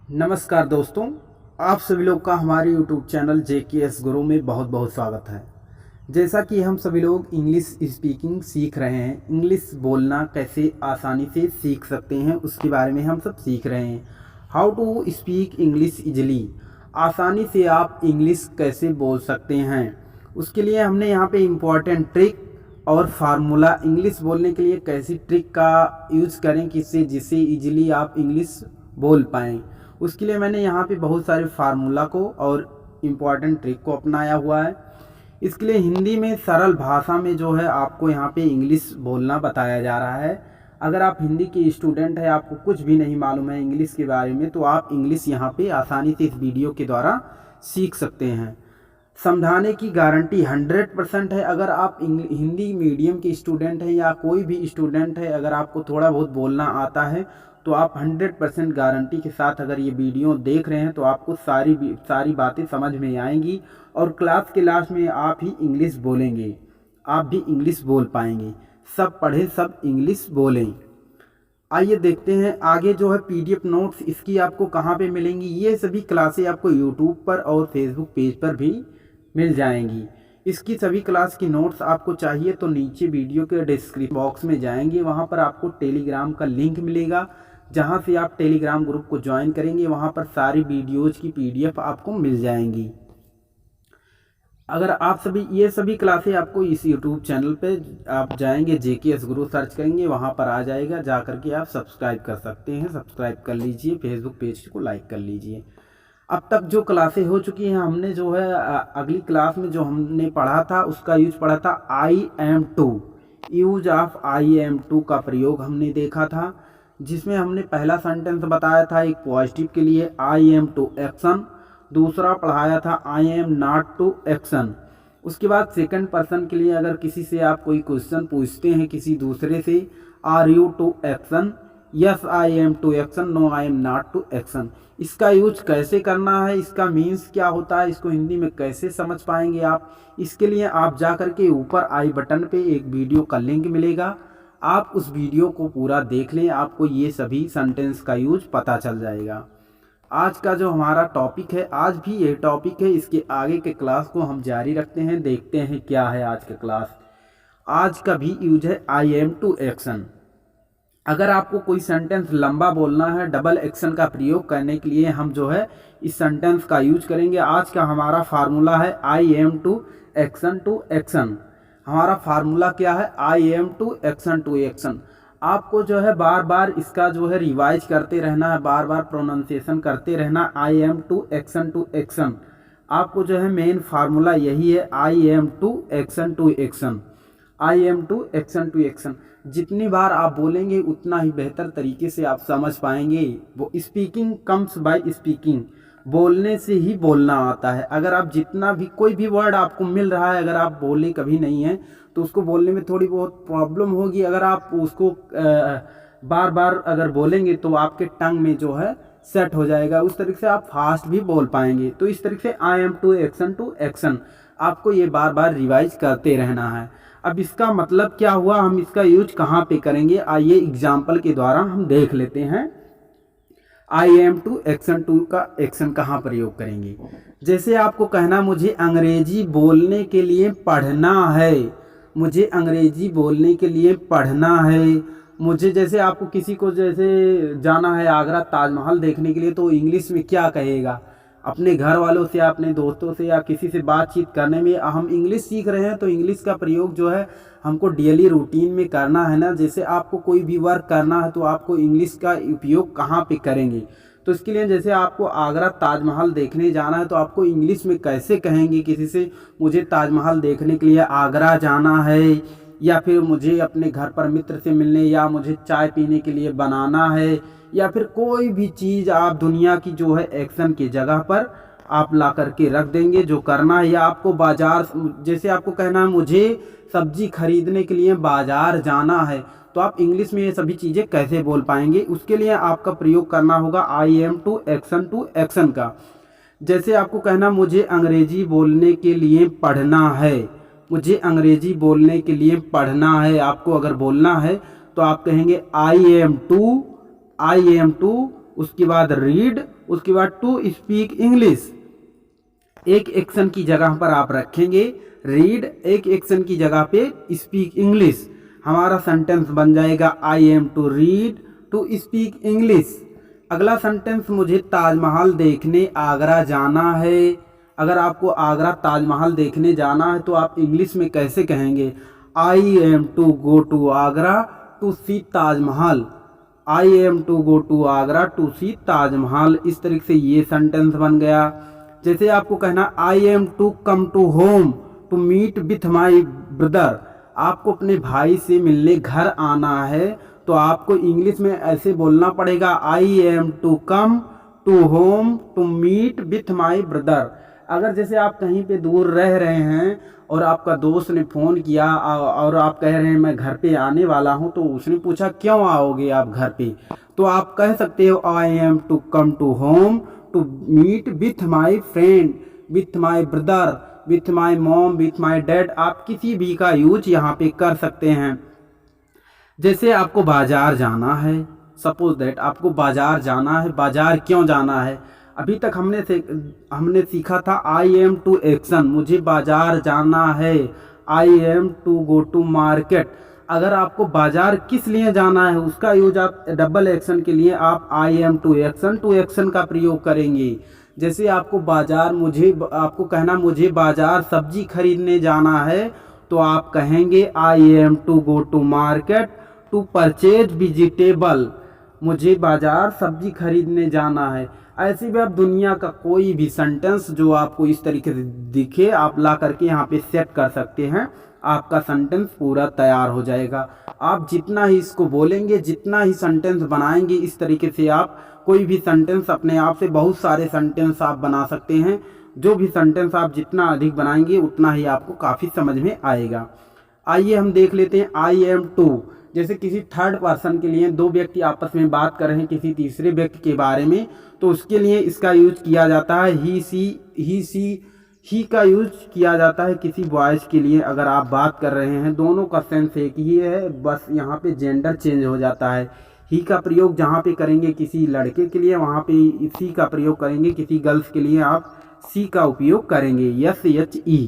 नमस्कार दोस्तों, आप सभी लोग का हमारे YouTube चैनल JKS गुरु में बहुत बहुत स्वागत है। जैसा कि हम सभी लोग इंग्लिश स्पीकिंग सीख रहे हैं, इंग्लिश बोलना कैसे आसानी से सीख सकते हैं उसके बारे में हम सब सीख रहे हैं। How to speak English easily, आसानी से आप इंग्लिश कैसे बोल सकते हैं, उसके लिए हमने यहाँ पे इम्पॉर्टेंट ट्रिक और फार्मूला, इंग्लिश बोलने के लिए कैसी ट्रिक का यूज़ करें जिससे इजीली आप इंग्लिश बोल पाएँ, उसके लिए मैंने यहाँ पे बहुत सारे फार्मूला को और इम्पॉर्टेंट ट्रिक को अपनाया हुआ है। इसके लिए हिंदी में सरल भाषा में जो है आपको यहाँ पे इंग्लिश बोलना बताया जा रहा है। अगर आप हिंदी के स्टूडेंट हैं, आपको कुछ भी नहीं मालूम है इंग्लिश के बारे में, तो आप इंग्लिश यहाँ पे आसानी से इस वीडियो के द्वारा सीख सकते हैं। समझाने की गारंटी 100% है। अगर आप हिंदी मीडियम के स्टूडेंट हैं या कोई भी स्टूडेंट है, अगर आपको थोड़ा बहुत बोलना आता है तो आप 100% गारंटी के साथ अगर ये वीडियो देख रहे हैं तो आपको सारी बातें समझ में आएंगी और क्लास के लास्ट में आप ही इंग्लिश बोलेंगे, आप भी इंग्लिश बोल पाएंगे। सब पढ़े सब इंग्लिश बोलें। आइए देखते हैं आगे जो है PDF नोट्स इसकी आपको कहाँ पे मिलेंगी। ये सभी क्लासें आपको YouTube पर और Facebook पेज पर भी मिल जाएंगी। इसकी सभी क्लास की नोट्स आपको चाहिए तो नीचे वीडियो के डिस्क्रिप्शन बॉक्स में जाएंगे, वहाँ पर आपको टेलीग्राम का लिंक मिलेगा, जहाँ से आप टेलीग्राम ग्रुप को ज्वाइन करेंगे। वहाँ पर सारी वीडियोज़ की PDF आपको मिल जाएंगी। अगर आप ये सभी क्लासें आपको इस YouTube चैनल पे आप जाएंगे, JKS गुरु सर्च करेंगे, वहाँ पर आ जाएगा, जा करके आप सब्सक्राइब कर सकते हैं। सब्सक्राइब कर लीजिए, फेसबुक पेज को लाइक कर लीजिए। अब तक जो क्लासें हो चुकी हैं, हमने जो है अगली क्लास में जो हमने पढ़ा था उसका यूज पढ़ा था I am to, use of I am to का प्रयोग हमने देखा था, जिसमें हमने पहला सेंटेंस बताया था एक पॉजिटिव के लिए I am to एक्शन, दूसरा पढ़ाया था I am not to action. उसके बाद सेकंड पर्सन के लिए अगर किसी से आप कोई क्वेश्चन पूछते हैं किसी दूसरे से, are you to action, yes I am to action, no I am not to action. इसका यूज कैसे करना है, इसका मीन्स क्या होता है, इसको हिंदी में कैसे समझ पाएंगे आप, इसके लिए आप जा कर के ऊपर आई बटन पे एक वीडियो का लिंक मिलेगा, आप उस वीडियो को पूरा देख लें, आपको ये सभी सेंटेंस का यूज पता चल जाएगा। आज का जो हमारा टॉपिक है, आज भी ये टॉपिक है, इसके आगे के क्लास को हम जारी रखते हैं, देखते हैं क्या है आज का क्लास। आज का भी यूज है I am to एक्शन। अगर आपको कोई सेंटेंस लंबा बोलना है, डबल एक्शन का प्रयोग करने के लिए हम जो है इस सेंटेंस का यूज करेंगे। आज का हमारा फार्मूला है I am to action to action. हमारा फार्मूला क्या है, I am to action to action. आपको जो है बार बार इसका जो है रिवाइज करते रहना है, बार बार प्रोनाउंसिएशन करते रहना। I am to action to action, आपको जो है मेन फार्मूला यही है, I am to action to action, I am to action to action. जितनी बार आप बोलेंगे उतना ही बेहतर तरीके से आप समझ पाएंगे। वो स्पीकिंग कम्स बाय स्पीकिंग, बोलने से ही बोलना आता है। अगर आप जितना भी कोई भी वर्ड आपको मिल रहा है, अगर आप बोले कभी नहीं है तो उसको बोलने में थोड़ी बहुत प्रॉब्लम होगी। अगर आप उसको बार बार अगर बोलेंगे तो आपके टंग में जो है सेट हो जाएगा, उस तरीके से आप फास्ट भी बोल पाएंगे। तो इस तरीके से I am to एक्शन आपको ये बार बार रिवाइज करते रहना है। अब इसका मतलब क्या हुआ, हम इसका यूज कहाँ पे करेंगे, आइए एग्जाम्पल के द्वारा हम देख लेते हैं। I am to action to का एक्शन कहाँ प्रयोग करेंगे। जैसे आपको कहना, मुझे अंग्रेजी बोलने के लिए पढ़ना है, मुझे अंग्रेजी बोलने के लिए पढ़ना है। मुझे जैसे आपको किसी को जैसे जाना है आगरा ताजमहल देखने के लिए, तो इंग्लिश में क्या कहेगा, अपने घर वालों से, अपने दोस्तों से या किसी से बातचीत करने में हम इंग्लिश सीख रहे हैं तो इंग्लिश का प्रयोग जो है हमको डेली रूटीन में करना है ना। जैसे आपको कोई भी वर्क करना है तो आपको इंग्लिश का उपयोग कहाँ पे करेंगे, तो इसके लिए जैसे आपको आगरा ताजमहल देखने जाना है तो आपको इंग्लिश में कैसे कहेंगे किसी से, मुझे ताजमहल देखने के लिए आगरा जाना है, या फिर मुझे अपने घर पर मित्र से मिलने, या मुझे चाय पीने के लिए बनाना है, या फिर कोई भी चीज़ आप दुनिया की जो है एक्शन की जगह पर आप ला करके रख देंगे जो करना है। या आपको बाजार, जैसे आपको कहना है मुझे सब्जी खरीदने के लिए बाजार जाना है, तो आप इंग्लिश में ये सभी चीज़ें कैसे बोल पाएंगे, उसके लिए आपका प्रयोग करना होगा I am to एक्शन का। जैसे आपको कहना, मुझे अंग्रेजी बोलने के लिए पढ़ना है, मुझे अंग्रेजी बोलने के लिए पढ़ना है, आपको अगर बोलना है तो आप कहेंगे I am to, उसके बाद रीड, उसके बाद टू स्पीक इंग्लिश, एक एक्शन की जगह पर आप रखेंगे रीड, एक एक्शन की जगह पे स्पीक इंग्लिश। हमारा सेंटेंस बन जाएगा आई am to read to speak English. अगला सेंटेंस, मुझे ताजमहल देखने आगरा जाना है। अगर आपको आगरा ताजमहल देखने जाना है तो आप इंग्लिश में कैसे कहेंगे? I am to go to Agra to see Taj Mahal. I am to go to Agra to see Taj Mahal. इस तरीके से ये सेंटेंस बन गया। जैसे आपको कहना I am to come to home to meet with my brother. आपको अपने भाई से मिलने घर आना है तो आपको इंग्लिश में ऐसे बोलना पड़ेगा I am to come to home to meet with my brother. अगर जैसे आप कहीं पे दूर रह रहे हैं और आपका दोस्त ने फ़ोन किया और आप कह रहे हैं मैं घर पे आने वाला हूं, तो उसने पूछा क्यों आओगे आप घर पे, तो आप कह सकते हो I am to come to home to meet with my friend, with my brother, with my mom, with my dad. आप किसी भी का यूज यहाँ पे कर सकते हैं। जैसे आपको बाजार जाना है, सपोज दैट आपको बाजार जाना है, बाजार क्यों जाना है? अभी तक हमने सीखा था आई एम टू एक्शन, मुझे बाजार जाना है। I am to go to market. अगर आपको बाजार किस लिए जाना है उसका यूज आप डबल एक्शन के लिए आप आई एम टू एक्शन का प्रयोग करेंगे। जैसे आपको बाजार, आपको कहना मुझे बाजार सब्जी खरीदने जाना है तो आप कहेंगे I am to go to market to purchase vegetable. मुझे बाजार सब्जी खरीदने जाना है। ऐसे भी आप दुनिया का कोई भी सेंटेंस जो आपको इस तरीके से दिखे आप ला करके यहाँ पे सेट कर सकते हैं। आपका सेंटेंस पूरा तैयार हो जाएगा। आप जितना ही इसको बोलेंगे, जितना ही सेंटेंस बनाएंगे, इस तरीके से आप कोई भी सेंटेंस अपने आप से बहुत सारे सेंटेंस आप बना सकते हैं। जो भी सेंटेंस आप जितना अधिक बनाएंगे उतना ही आपको काफ़ी समझ में आएगा। आइए हम देख लेते हैं आई एम टू। जैसे किसी थर्ड पर्सन के लिए दो व्यक्ति आपस में बात कर रहे हैं किसी तीसरे व्यक्ति के बारे में, तो उसके लिए इसका यूज किया जाता है ही का यूज किया जाता है किसी बॉयज़ के लिए। अगर आप बात कर रहे हैं, दोनों का सेंस एक ही है, बस यहाँ पे जेंडर चेंज हो जाता है। ही का प्रयोग जहाँ पे करेंगे किसी लड़के के लिए, वहाँ पे सी का प्रयोग करेंगे किसी गर्ल्स के लिए, आप सी का उपयोग करेंगे, SHE,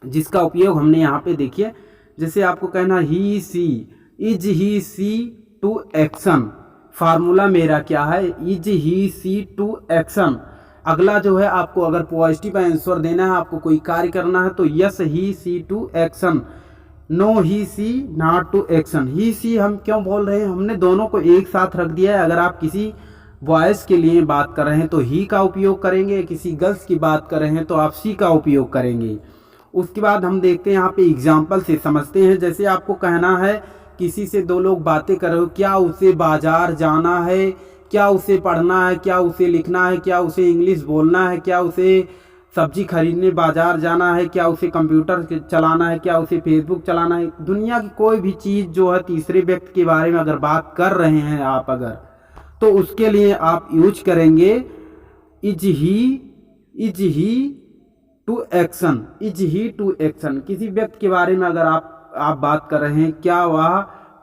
जिसका उपयोग हमने यहाँ पे देखिए। जैसे आपको कहना he see, is he see to action. Formula मेरा क्या है? Is he see to action. अगला जो है आपको अगर पॉजिटिव आंसर देना है, आपको कोई कार्य करना है तो yes he see to action, no he see not to action. He see हम क्यों बोल रहे हैं? हमने दोनों को एक साथ रख दिया है। अगर आप किसी बॉयज़ के लिए बात कर रहे हैं तो ही का उपयोग करेंगे, किसी गर्ल्स की बात कर रहे हैं तो आप सी का उपयोग करेंगे। उसके बाद हम देखते हैं यहाँ पे एग्जाम्पल से समझते हैं। जैसे आपको कहना है किसी से दो लोग बातें कर रहे हो, क्या उसे बाजार जाना है, क्या उसे पढ़ना है, क्या उसे लिखना है, क्या उसे इंग्लिश बोलना है, क्या उसे सब्जी खरीदने बाजार जाना है, क्या उसे कंप्यूटर चलाना है, क्या उसे फेसबुक चलाना है। दुनिया की कोई भी चीज़ जो है तीसरे व्यक्ति के बारे में अगर बात कर रहे हैं आप अगर, तो उसके लिए आप यूज करेंगे is he to action, is he to action. किसी व्यक्ति के बारे में अगर आप बात कर रहे हैं,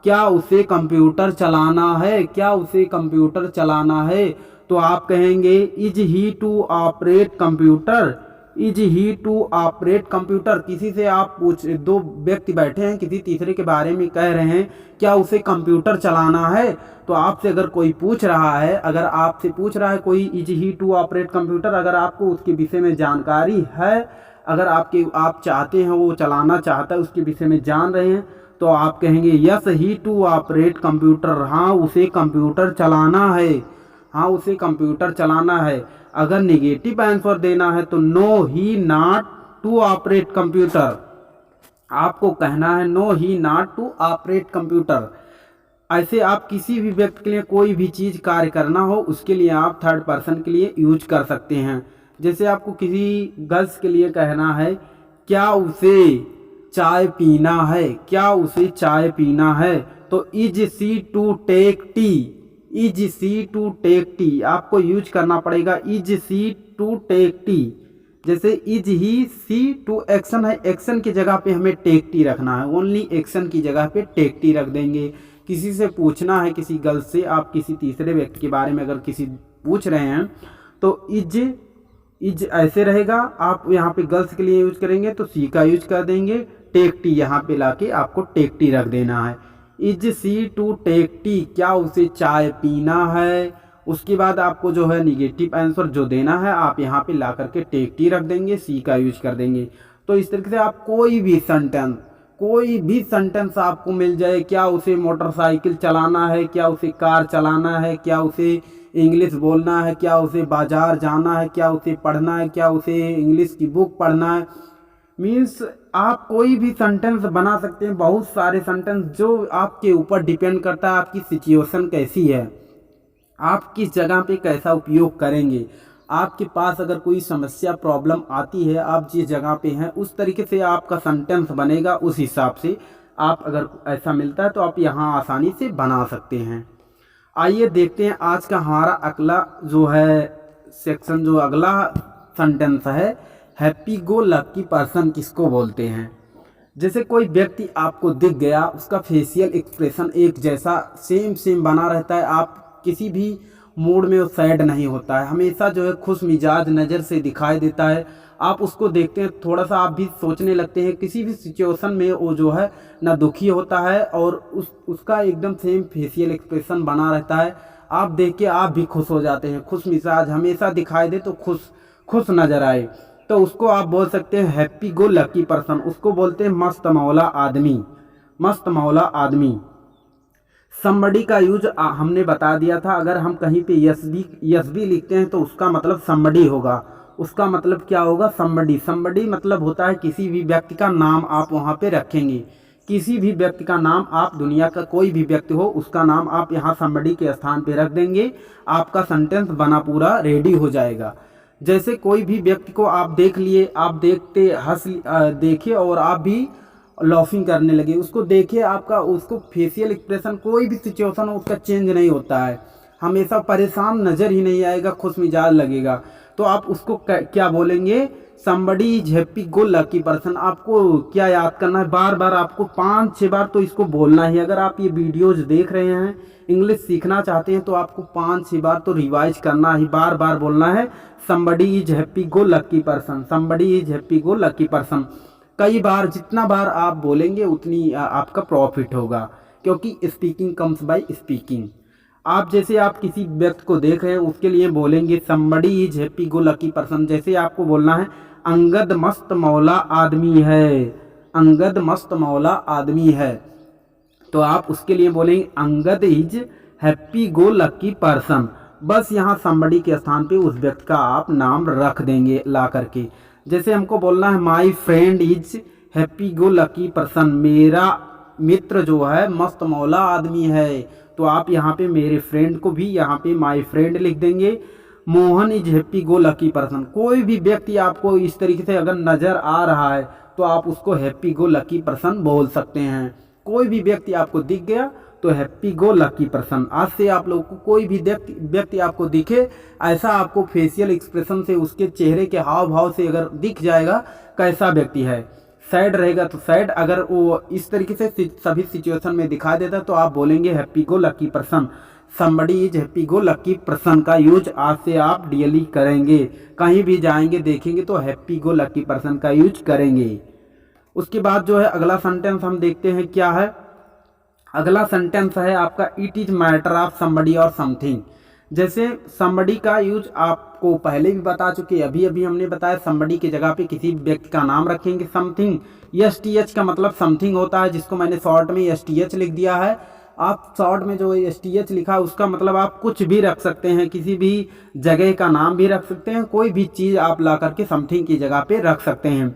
क्या उसे कंप्यूटर चलाना है, क्या उसे कंप्यूटर चलाना है, तो आप कहेंगे is he to operate computer, is he to operate computer. किसी से आप दो व्यक्ति बैठे हैं किसी तीसरे के बारे में कह रहे हैं क्या उसे कंप्यूटर चलाना है, तो आपसे अगर कोई पूछ रहा है, अगर आपसे पूछ रहा है कोई is he to operate computer, अगर आपको उसके विषय में जानकारी है, अगर आप चाहते हैं वो चलाना चाहता है, उसके विषय में जान रहे हैं, तो आप कहेंगे yes he to operate computer, हाँ उसे कंप्यूटर चलाना है, हाँ उसे कंप्यूटर चलाना है। अगर नेगेटिव आंसर देना है तो no he not to operate computer, आपको कहना है no he not to operate computer. ऐसे आप किसी भी व्यक्ति के लिए कोई भी चीज़ कार्य करना हो उसके लिए आप थर्ड पर्सन के लिए यूज कर सकते हैं। जैसे आपको किसी गर्ल्स के लिए कहना है क्या उसे चाय पीना है, क्या उसे चाय पीना है, तो is C to take tea, is C to take tea आपको यूज करना पड़ेगा, is C to take tea. जैसे is he see to action है, एक्शन की जगह पे हमें टेक टी रखना है, ओनली एक्शन की जगह पे टेक टी रख देंगे। किसी से पूछना है, किसी गर्ल से आप किसी तीसरे व्यक्ति के बारे में अगर किसी पूछ रहे हैं तो इज ऐसे रहेगा। आप यहाँ पे गर्ल्स के लिए यूज करेंगे तो सी का यूज कर देंगे। टेक टी यहाँ पे लाके आपको टेक टी रख देना है। Is C to take tea, क्या उसे चाय पीना है। उसके बाद आपको जो है निगेटिव आंसर जो देना है आप यहाँ पे ला करके टेक टी रख देंगे, सी का यूज कर देंगे। तो इस तरीके से आप कोई भी सेंटेंस आपको मिल जाए, क्या उसे मोटरसाइकिल चलाना है, क्या उसे कार चलाना है, क्या उसे इंग्लिश बोलना है, क्या उसे बाजार जाना है, क्या उसे पढ़ना है, क्या उसे इंग्लिश की बुक पढ़ना है, मीन्स आप कोई भी सेंटेंस बना सकते हैं। बहुत सारे सेंटेंस जो आपके ऊपर डिपेंड करता है आपकी सिचुएशन कैसी है, आप किस जगह पे कैसा उपयोग करेंगे। आपके पास अगर कोई समस्या प्रॉब्लम आती है, आप जिस जगह पे हैं उस तरीके से आपका सेंटेंस बनेगा। उस हिसाब से आप अगर ऐसा मिलता है तो आप यहाँ आसानी से बना सकते हैं। आइए देखते हैं आज का हमारा अगला जो है सेक्शन, जो अगला सेंटेंस है, हैप्पी गो लकी पर्सन किसको बोलते हैं। जैसे कोई व्यक्ति आपको दिख गया, उसका फेशियल एक्सप्रेशन एक जैसा सेम बना रहता है, आप किसी भी मूड में वो सैड नहीं होता है, हमेशा जो है खुश मिजाज नज़र से दिखाई देता है। आप उसको देखते हैं थोड़ा सा आप भी सोचने लगते हैं, किसी भी सिचुएशन में वो जो है ना दुखी होता है और उसका एकदम सेम फेशियल एक्सप्रेशन बना रहता है। आप देख के आप भी खुश हो जाते हैं, खुश मिजाज हमेशा दिखाई दे तो खुश नज़र आए, तो उसको आप बोल सकते हैं हैप्पी गो लकी पर्सन। उसको बोलते हैं मस्त मौला आदमी। समबडी का यूज हमने बता दिया था, अगर हम कहीं पे यस भी लिखते हैं तो उसका मतलब समबडी होगा। उसका मतलब क्या होगा, समबडी मतलब होता है किसी भी व्यक्ति का नाम आप वहाँ पे रखेंगे। किसी भी व्यक्ति का नाम, आप दुनिया का कोई भी व्यक्ति हो उसका नाम आप यहाँ समबडी के स्थान पे रख देंगे, आपका सेंटेंस बना पूरा रेडी हो जाएगा। जैसे कोई भी व्यक्ति को आप देख लिए, आप देखे और आप भी लाफिंग करने लगे, उसको देखिए, आपका उसको फेशियल एक्सप्रेशन कोई भी सिचुएशन हो उसका चेंज नहीं होता है, हमेशा परेशान नज़र ही नहीं आएगा, खुश मिजाज लगेगा। तो आप उसको क्या बोलेंगे, somebody is happy go lucky person. आपको क्या याद करना है, बार बार आपको 5-6 बार तो इसको बोलना ही। अगर आप ये वीडियोज देख रहे हैं, इंग्लिश सीखना चाहते हैं तो आपको 5-6 बार तो रिवाइज करना ही, बार बार बोलना है somebody is happy go lucky person, somebody is happy go lucky person. कई बार, जितना बार आप बोलेंगे उतनी आपका प्रॉफिट होगा, क्योंकि स्पीकिंग कम्स बाय स्पीकिंग। आप जैसे आप किसी व्यक्ति को देख रहे हैं उसके लिए बोलेंगे somebody is happy go lucky person. जैसे आपको बोलना है अंगद मस्त मौला आदमी है, अंगद मस्त मौला आदमी है, तो आप उसके लिए बोलेंगे Angad is happy go lucky person. बस यहाँ समबडी के स्थान पे उस व्यक्ति का आप नाम रख देंगे ला करके। जैसे हमको बोलना है my friend is happy go lucky person, मेरा मित्र जो है मस्त मौला आदमी है, तो आप यहाँ पे मेरे फ्रेंड को भी यहाँ पे माई फ्रेंड लिख देंगे। Mohan is happy go lucky person. कोई भी व्यक्ति आपको इस तरीके से अगर नज़र आ रहा है तो आप उसको हैप्पी गो लकी पर्सन बोल सकते हैं। कोई भी व्यक्ति आपको दिख गया तो हैप्पी गो लकी पर्सन। आज से आप लोग को कोई भी व्यक्ति आपको दिखे, ऐसा आपको फेशियल एक्सप्रेशन से, उसके चेहरे के हाव भाव से अगर दिख जाएगा कैसा व्यक्ति है। सैड रहेगा तो सैड, अगर वो इस तरीके से सभी सिचुएशन में दिखाई देता तो आप बोलेंगे happy go lucky person. Somebody is happy go lucky person का यूज आज से आप डेली करेंगे, कहीं भी जाएंगे देखेंगे तो हैप्पी गो लकी पर्सन का यूज करेंगे। उसके बाद जो है अगला सेंटेंस हम देखते हैं क्या है। अगला सेंटेंस है आपका it is matter of somebody और समथिंग। जैसे समबडी का यूज आपको पहले भी बता चुके, अभी हमने बताया समबडी की जगह पे किसी व्यक्ति का नाम रखेंगे। समथिंग, STH का मतलब समथिंग होता है, जिसको मैंने शॉर्ट में STH लिख दिया है। आप शॉर्ट में जो STH लिखा है उसका मतलब आप कुछ भी रख सकते हैं, किसी भी जगह का नाम भी रख सकते हैं, कोई भी चीज़ आप ला करके समथिंग की जगह पे रख सकते हैं।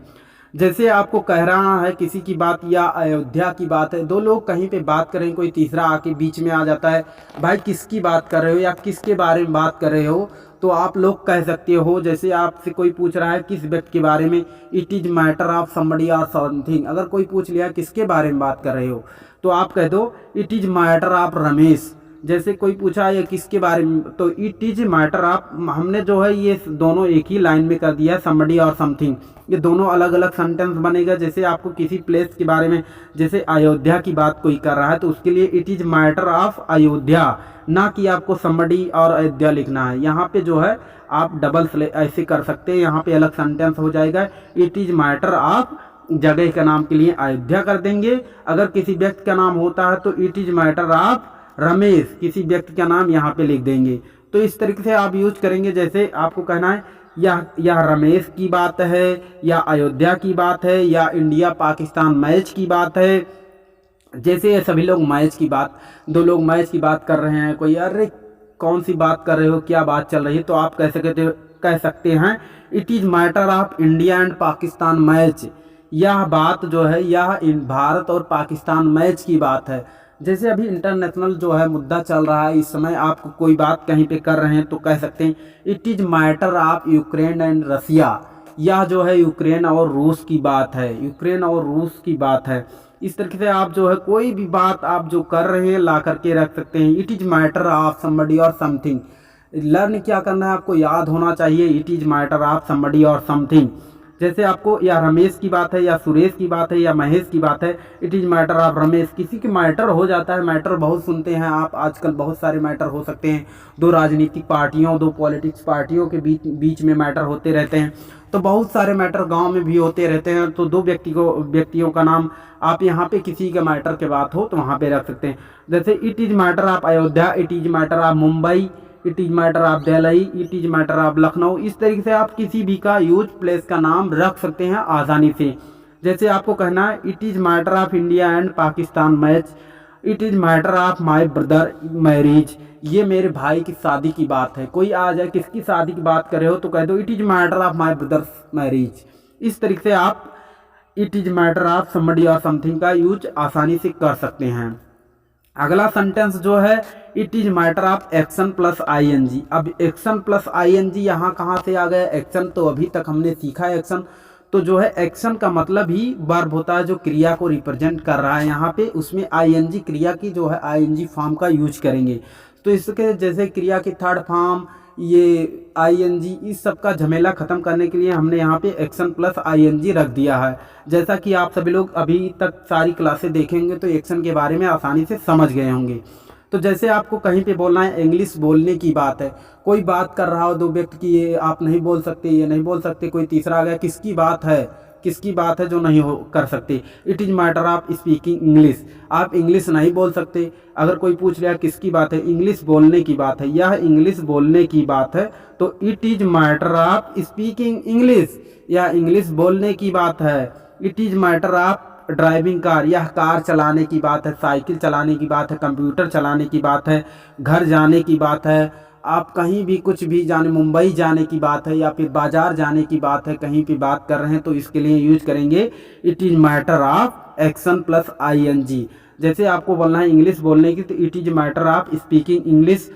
जैसे आपको कह रहा है किसी की बात या अयोध्या की बात है, दो लोग कहीं पे बात करें, कोई तीसरा आके बीच में आ जाता है, भाई किसकी बात कर रहे हो या किसके बारे में बात कर रहे हो, तो आप लोग कह सकते हो। जैसे आपसे कोई पूछ रहा है किस व्यक्ति के बारे में, it is matter of somebody और समथिंग। अगर कोई पूछ लिया किसके बारे में बात कर रहे हो तो आप कह दो it is matter of Ramesh. जैसे कोई पूछा ये किसके बारे में, तो इट इज मैटर ऑफ, हमने जो है ये दोनों एक ही लाइन में कर दिया है, समबडी और समथिंग। ये दोनों अलग अलग सेंटेंस बनेगा। जैसे आपको किसी प्लेस के बारे में, जैसे अयोध्या की बात कोई कर रहा है तो उसके लिए it is matter of Ayodhya, ना कि आपको समबडी और अयोध्या लिखना है। यहाँ पे जो है आप डबल ऐसे कर सकते हैं, यहाँ पे अलग सेंटेंस हो जाएगा। इट इज मैटर ऑफ, जगह का नाम के लिए अयोध्या कर देंगे। अगर किसी व्यक्ति का नाम होता है तो it is matter of Ramesh, किसी व्यक्ति का नाम यहाँ पे लिख देंगे। तो इस तरीके से आप यूज करेंगे। जैसे आपको कहना है यह रमेश की बात है, या अयोध्या की बात है, या इंडिया पाकिस्तान मैच की बात है। जैसे सभी लोग मैच की बात, दो लोग मैच की बात कर रहे हैं, कोई अरे कौन सी बात कर रहे हो, क्या बात चल रही है, तो आप कह सकते हैं it is matter of India and Pakistan match. यह बात जो है यह भारत और पाकिस्तान मैच की बात है। जैसे अभी इंटरनेशनल जो है मुद्दा चल रहा है इस समय, आपको कोई बात कहीं पे कर रहे हैं तो कह सकते हैं it is matter of Ukraine and Russia. यह जो है यूक्रेन और रूस की बात है, यूक्रेन और रूस की बात है। इस तरीके से आप जो है कोई भी बात आप जो कर रहे हैं ला करके रख सकते हैं। It is matter of somebody और समथिंग। लर्न क्या करना है, आपको याद होना चाहिए it is matter of somebody और समथिंग। जैसे आपको या रमेश की बात है, या सुरेश की बात है, या महेश की बात है, it is matter of Ramesh. किसी के मैटर हो जाता है, मैटर बहुत सुनते हैं आप आजकल, बहुत सारे मैटर हो सकते हैं। दो राजनीतिक पार्टियों, दो पॉलिटिक्स पार्टियों के बीच में मैटर होते रहते हैं, तो बहुत सारे मैटर गांव में भी होते रहते हैं। तो दो व्यक्तियों का नाम आप यहाँ पे किसी के मैटर के बात हो तो वहाँ पे रख सकते हैं। जैसे it is matter of Ayodhya, it is matter of Mumbai, it is matter of Delhi, it is matter of Lucknow. इस तरीके से आप किसी भी का यूज प्लेस का नाम रख सकते हैं आसानी से। जैसे आपको कहना है it is matter of India and Pakistan match, it is matter of my brother marriage. ये मेरे भाई की शादी की बात है। कोई आ जाए किसकी शादी की बात कर रहे हो तो कह दो it is matter of my brother marriage. इस तरीके से आप it is matter of somebody और समथिंग का यूज आसानी से कर सकते हैं। अगला सेंटेंस जो है it is matter of action plus ING. अब एक्शन प्लस आईएनजी यहाँ कहाँ से आ गया? एक्शन तो अभी तक हमने सीखा है एक्शन, तो जो है एक्शन का मतलब ही वर्ब होता है जो क्रिया को रिप्रेजेंट कर रहा है। यहाँ पे उसमें आईएनजी क्रिया की जो है आईएनजी फॉर्म का यूज करेंगे। तो इसके जैसे क्रिया की थर्ड फॉर्म, ये आईएनजी, इस सब का झमेला खत्म करने के लिए हमने यहाँ पे एक्शन प्लस आईएनजी रख दिया है। जैसा कि आप सभी लोग अभी तक सारी क्लासें देखेंगे तो एक्शन के बारे में आसानी से समझ गए होंगे। तो जैसे आपको कहीं पे बोलना है, इंग्लिश बोलने की बात है, कोई बात कर रहा हो दो व्यक्ति की, ये आप नहीं बोल सकते, ये नहीं बोल सकते, कोई तीसरा आ गया, किसकी बात है, किसकी बात है जो नहीं हो कर सकते। It is matter of speaking English, आप इंग्लिश नहीं बोल सकते। अगर कोई पूछ लिया किसकी बात है, इंग्लिश बोलने की बात है, यह इंग्लिश बोलने की बात है, तो it is matter of speaking English, या इंग्लिश बोलने की बात है। It is matter of driving car, यह कार चलाने की बात है, साइकिल चलाने की बात है, कंप्यूटर चलाने की बात है, घर जाने की बात है, आप कहीं भी कुछ भी जाने, मुंबई जाने की बात है, या फिर बाजार जाने की बात है, कहीं भी बात कर रहे हैं तो इसके लिए यूज करेंगे it is matter of action plus ING. जैसे आपको बोलना है इंग्लिश बोलने की तो it is matter of speaking English,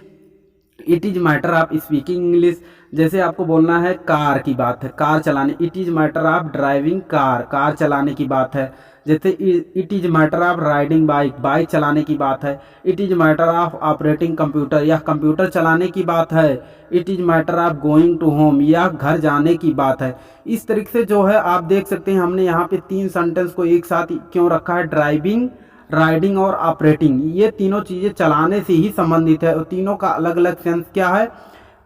it is matter of speaking English. जैसे आपको बोलना है कार की बात है, कार चलाने, it is matter of driving car, car चलाने की बात है। जैसे it is matter of riding bike, bike चलाने की बात है। It is matter of operating computer, यह कंप्यूटर चलाने की बात है। It is matter of going to home, यह घर जाने की बात है। इस तरीके से जो है आप देख सकते हैं हमने यहाँ पे तीन सेंटेंस को एक साथ क्यों रखा है, ड्राइविंग, राइडिंग और ऑपरेटिंग, ये तीनों चीज़ें चलाने से ही संबंधित है और तीनों का अलग अलग सेंस क्या है।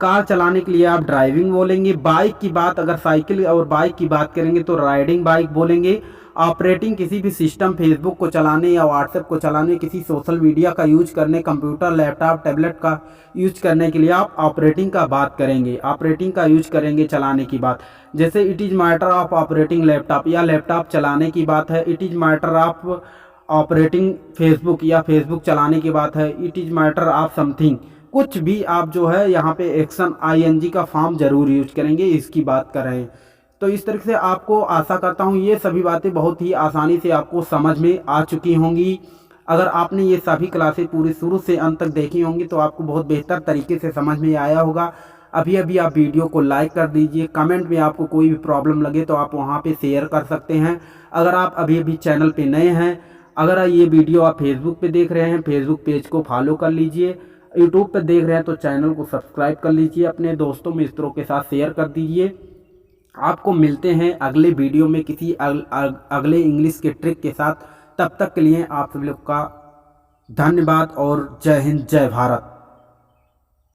कार चलाने के लिए आप ड्राइविंग बोलेंगे, बाइक की बात अगर साइकिल और बाइक की बात करेंगे तो राइडिंग बाइक बोलेंगे। ऑपरेटिंग किसी भी सिस्टम, फेसबुक को चलाने या व्हाट्सएप को चलाने, किसी सोशल मीडिया का यूज करने, कंप्यूटर, लैपटॉप, टैबलेट का यूज करने के लिए आप ऑपरेटिंग का बात करेंगे, ऑपरेटिंग का यूज करेंगे चलाने की बात। जैसे it is matter of operating laptop, या लैपटॉप चलाने की बात है। It is matter of operating Facebook, या फेसबुक चलाने की बात है। It is matter of something, कुछ भी आप जो है यहाँ पे एक्शन आईएनजी का फॉर्म जरूर यूज करेंगे, इसकी बात कर रहे हैं। तो इस तरीके से आपको आशा करता हूँ ये सभी बातें बहुत ही आसानी से आपको समझ में आ चुकी होंगी। अगर आपने ये सभी क्लासेस पूरी शुरू से अंत तक देखी होंगी तो आपको बहुत बेहतर तरीके से समझ में आया होगा। अभी अभी आप वीडियो को लाइक कर दीजिए, कमेंट में आपको कोई भी प्रॉब्लम लगे तो आप वहाँ पे शेयर कर सकते हैं। अगर आप अभी अभी चैनल पे नए हैं, अगर ये वीडियो आप फेसबुक पे देख रहे हैं, फेसबुक पेज को फॉलो कर लीजिए। यूट्यूब पर देख रहे हैं तो चैनल को सब्सक्राइब कर लीजिए, अपने दोस्तों मित्रों के साथ शेयर कर दीजिए। आपको मिलते हैं अगले वीडियो में किसी अगले इंग्लिश के ट्रिक के साथ। तब तक के लिए आप सभी लोग का धन्यवाद और जय हिंद जय भारत।